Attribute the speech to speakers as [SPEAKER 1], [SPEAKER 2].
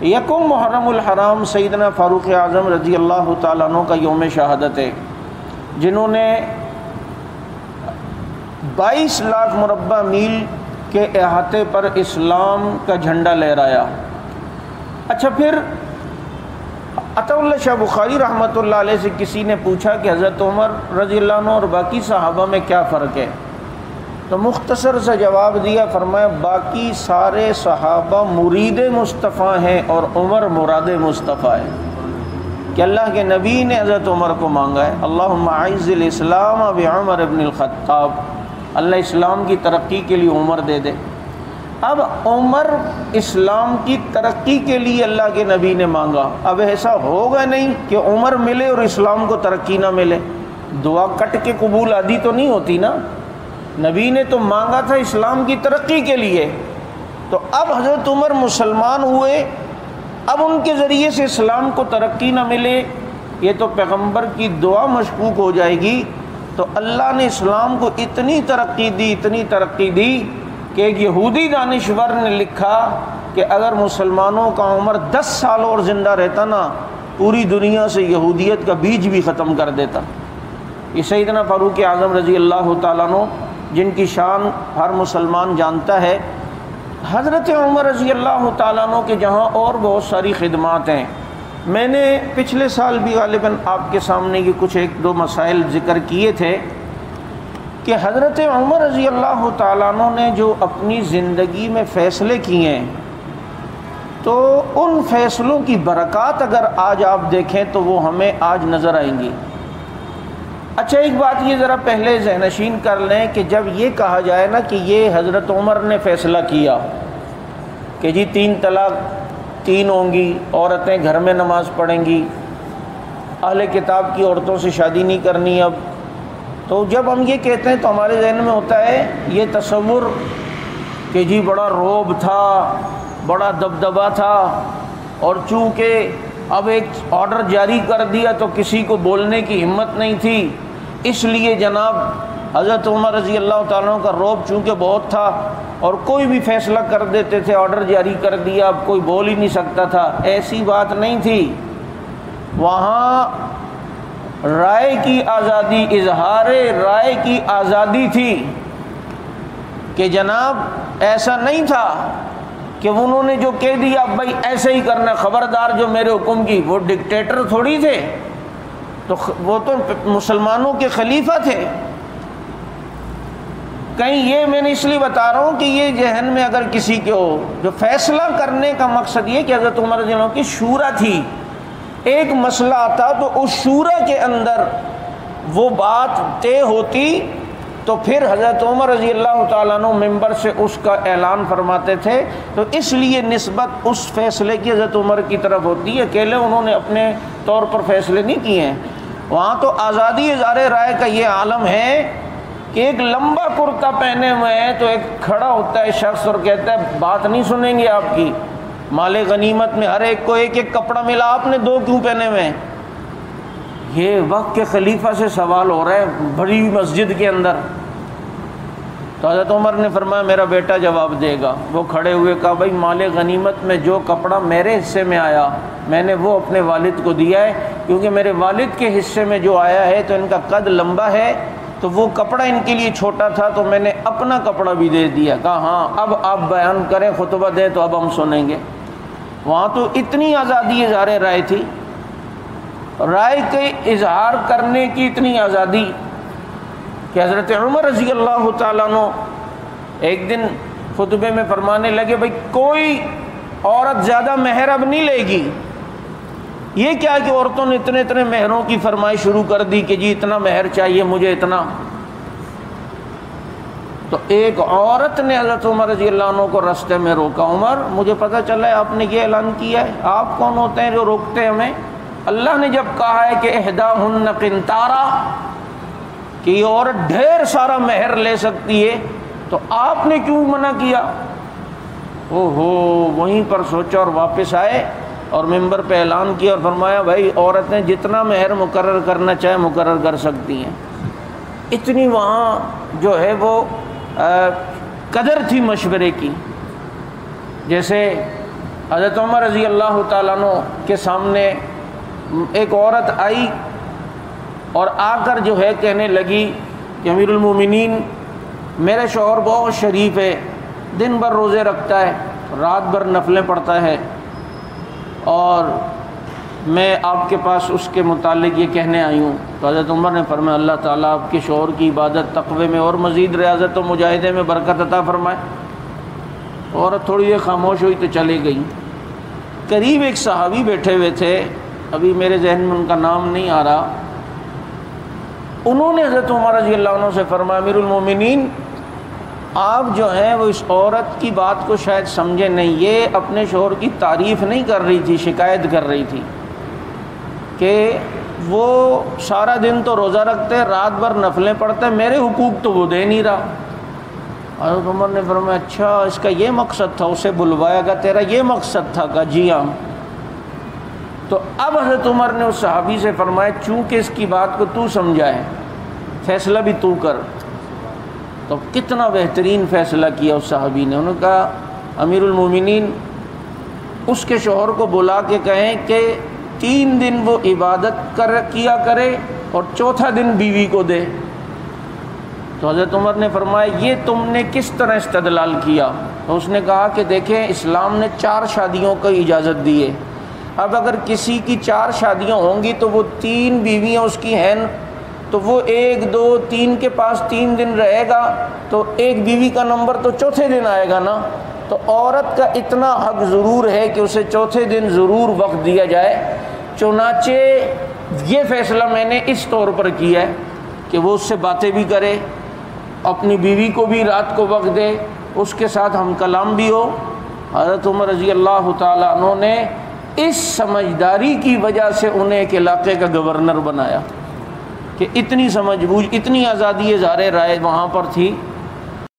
[SPEAKER 1] یکم محرم الحرام سیدنا فاروق اعظم رضی اللہ تعالیٰ عنہ کا یوم شہادت ہے، جنہوں نے 22 لاکھ مربع میل کے احاطے پر اسلام کا جھنڈا لہرایا۔ اچھا، پھر عطا اللہ شاہ بخاری رحمۃ اللہ علیہ سے کسی نے پوچھا کہ حضرت عمر رضی اللہ عنہ اور باقی صحابہ میں کیا فرق ہے؟ تو مختصر سا جواب دیا، فرمایا باقی سارے صحابہ مرید مصطفیٰ ہیں اور عمر مراد مصطفیٰ ہے، کہ اللہ کے نبی نے حضرت عمر کو مانگا ہے، اللہم اعز الاسلام بعمر ابن الخطاب، اللہ اسلام کی ترقی کے لیے عمر دے دے۔ اب عمر اسلام کی ترقی کے لیے اللہ کے نبی نے مانگا، اب ایسا ہوگا نہیں کہ عمر ملے اور اسلام کو ترقی نہ ملے، دعا کٹ کے قبول آدھی تو نہیں ہوتی نا، نبی نے تو مانگا تھا اسلام کی ترقی کے لیے، تو اب حضرت عمر مسلمان ہوئے، اب ان کے ذریعے سے اسلام کو ترقی نہ ملے، یہ تو پیغمبر کی دعا مشکوک ہو جائے گی۔ تو اللہ نے اسلام کو اتنی ترقی دی، اتنی ترقی دی کہ ایک یہودی دانشور نے لکھا کہ اگر مسلمانوں کا عمر 10 سال اور زندہ رہتا نا، پوری دنیا سے یہودیت کا بیج بھی ختم کر دیتا۔ یہ سیدنا فاروق اعظم رضی اللہ تعالیٰ عنہ جن کی شان ہر مسلمان جانتا ہے، حضرت عمر رضی اللہ تعالیٰ عنہ کے جہاں اور بہت ساری خدمات ہیں۔ میں نے پچھلے سال بھی غالباً آپ کے سامنے یہ کچھ 1-2 مسائل ذکر کیے تھے کہ حضرت عمر رضی اللہ تعالیٰ عنہ نے جو اپنی زندگی میں فیصلے کیے ہیں، تو ان فیصلوں کی برکات اگر آج آپ دیکھیں تو وہ ہمیں آج نظر آئیں گی۔ اچھا، ایک بات یہ ذرا پہلے ذہنشین کر لیں کہ جب یہ کہا جائے نا کہ یہ حضرت عمر نے فیصلہ کیا کہ جی 3 طلاق 3 ہوں گی، عورتیں گھر میں نماز پڑھیں گی، اہل کتاب کی عورتوں سے شادی نہیں کرنی اب، تو جب ہم یہ کہتے ہیں تو ہمارے ذہن میں ہوتا ہے یہ تصور کہ جی بڑا رعب تھا، بڑا دبدبا تھا، اور چونکہ اب ایک آرڈر جاری کر دیا تو کسی کو بولنے کی ہمت نہیں تھی، اس لیے جناب حضرت عمر رضی اللہ تعالیٰ عنہ کا رعب چونکہ بہت تھا اور کوئی بھی فیصلہ کر دیتے تھے، آرڈر جاری کر دیا، اب کوئی بول ہی نہیں سکتا تھا۔ ایسی بات نہیں تھی، وہاں رائے کی آزادی، اظہار رائے کی آزادی تھی، کہ جناب ایسا نہیں تھا کہ انہوں نے جو کہہ دیا اب بھائی ایسے ہی کرنا، خبردار جو میرے حکم کی، وہ ڈکٹیٹر تھوڑی تھے، تو وہ تو مسلمانوں کے خلیفہ تھے۔ کہیں یہ میں نے اس لیے بتا رہا ہوں کہ یہ ذہن میں اگر کسی کے ہو، جو فیصلہ کرنے کا مقصد یہ کہ حضرت عمر رضی اللہ عنہ کی شورا تھی، ایک مسئلہ آتا تو اس شورا کے اندر وہ بات طے ہوتی تو پھر حضرت عمر رضی اللہ تعالیٰ عنہ ممبر سے اس کا اعلان فرماتے تھے، تو اس لیے نسبت اس فیصلے کی حضرت عمر کی طرف ہوتی ہے، اکیلے انہوں نے اپنے طور پر فیصلے نہیں کیے ہیں۔ وہاں تو آزادی اظہار رائے کا یہ عالم ہے کہ ایک لمبا کرتا پہنے ہوئے ہیں تو ایک کھڑا ہوتا ہے شخص اور کہتا ہے بات نہیں سنیں گے آپ کی، مال غنیمت میں ہر ایک کو ایک ایک کپڑا ملا، آپ نے 2 کیوں پہنے ہوئے ہیں؟ یہ وقت کے خلیفہ سے سوال ہو رہا ہے بڑی مسجد کے اندر۔ تو حضرت عمر نے فرمایا میرا بیٹا جواب دے گا۔ وہ کھڑے ہوئے، کہا بھائی مال غنیمت میں جو کپڑا میرے حصے میں آیا میں نے وہ اپنے والد کو دیا ہے، کیونکہ میرے والد کے حصے میں جو آیا ہے تو ان کا قد لمبا ہے، تو وہ کپڑا ان کے لیے چھوٹا تھا تو میں نے اپنا کپڑا بھی دے دیا۔ کہا ہاں اب آپ بیان کریں، خطبہ دیں تو اب ہم سنیں گے۔ وہاں تو اتنی آزادی اظہار رائے تھی، رائے کے اظہار کرنے کی اتنی آزادی کہ حضرت عمر رضی اللہ تعالیٰ عنہ ایک دن خطبے میں فرمانے لگے بھائی کوئی عورت زیادہ مہر اب نہیں لے گی۔ یہ کیا کہ عورتوں نے اتنے مہروں کی فرمائش شروع کر دی کہ جی اتنا مہر چاہیے مجھے اتنا۔ تو ایک عورت نے حضرت عمر رضی اللہ عنہ کو راستے میں روکا، عمر مجھے پتہ چلا ہے آپ نے یہ اعلان کیا ہے، آپ کون ہوتے ہیں جو روکتے ہیں ہمیں؟ اللہ نے جب کہا ہے کہ احداہن قنطارہ، کہ یہ عورت ڈھیر سارا مہر لے سکتی ہے، تو آپ نے کیوں منع کیا؟ وہیں پر سوچا اور واپس آئے اور ممبر پہ اعلان کیا اور فرمایا بھائی عورتیں جتنا مہر مقرر کرنا چاہے مقرر کر سکتی ہیں۔ اتنی وہاں جو ہے وہ قدر تھی مشورے کی۔ جیسے حضرت عمر رضی اللہ تعالیٰ عنہ کے سامنے ایک عورت آئی اور آ کر جو ہے کہنے لگی کہ امیر المومنین میرے شوہر بہت شریف ہے، دن بھر روزے رکھتا ہے، رات بھر نفلیں پڑھتا ہے، اور میں آپ کے پاس اس کے متعلق یہ کہنے آئی ہوں۔ تو حضرت عمر نے فرمایا اللہ تعالیٰ آپ کے شوہر کی عبادت تقوی میں اور مزید ریاضت و مجاہدے میں برکت عطا فرمائے۔ عورت تھوڑی دیر خاموش ہوئی تو چلی گئی۔ قریب ایک صحابی بیٹھے ہوئے تھے، ابھی میرے ذہن میں ان کا نام نہیں آ رہا، انہوں نے حضرت عمر رضی اللہ عنہ سے فرمایا امیر المومنین آپ جو ہیں وہ اس عورت کی بات کو شاید سمجھے نہیں، یہ اپنے شوہر کی تعریف نہیں کر رہی تھی، شکایت کر رہی تھی کہ وہ سارا دن تو روزہ رکھتے، رات بھر نفلیں پڑھتے، میرے حقوق تو وہ دے نہیں رہا۔ حضرت عمر نے فرمایا اچھا اس کا یہ مقصد تھا، اسے بلوایا گا، تیرا یہ مقصد تھا؟ کہ جی ہاں۔ تو اب حضرت عمر نے اس صحابی سے فرمایا چونکہ اس کی بات کو تو سمجھا ہے، فیصلہ بھی تو کر۔ تو کتنا بہترین فیصلہ کیا اس صحابی نے، انہوں نے کہا امیر المومنین اس کے شوہر کو بلا کے کہیں کہ 3 دن وہ عبادت کیا کرے اور چوتھا دن بیوی کو دے۔ تو حضرت عمر نے فرمایا یہ تم نے کس طرح استدلال کیا؟ تو اس نے کہا کہ دیکھیں اسلام نے 4 شادیوں کی اجازت دی ہے، اب اگر کسی کی 4 شادیاں ہوں گی تو وہ 3 بیویاں اس کی ہیں، تو وہ 1 2 3 کے پاس 3 دن رہے گا تو ایک بیوی کا نمبر تو چوتھے دن آئے گا نا۔ تو عورت کا اتنا حق ضرور ہے کہ اسے چوتھے دن ضرور وقت دیا جائے، چنانچہ یہ فیصلہ میں نے اس طور پر کیا ہے کہ وہ اس سے باتیں بھی کرے، اپنی بیوی کو بھی رات کو وقت دے، اس کے ساتھ ہم کلام بھی ہو۔ حضرت عمر رضی اللہ تعالیٰ عنہ نے اس سمجھداری کی وجہ سے انہیں ایک علاقے کا گورنر بنایا کہ اتنی سمجھ بوجھ، اتنی آزادی اظہار رائے وہاں پر تھی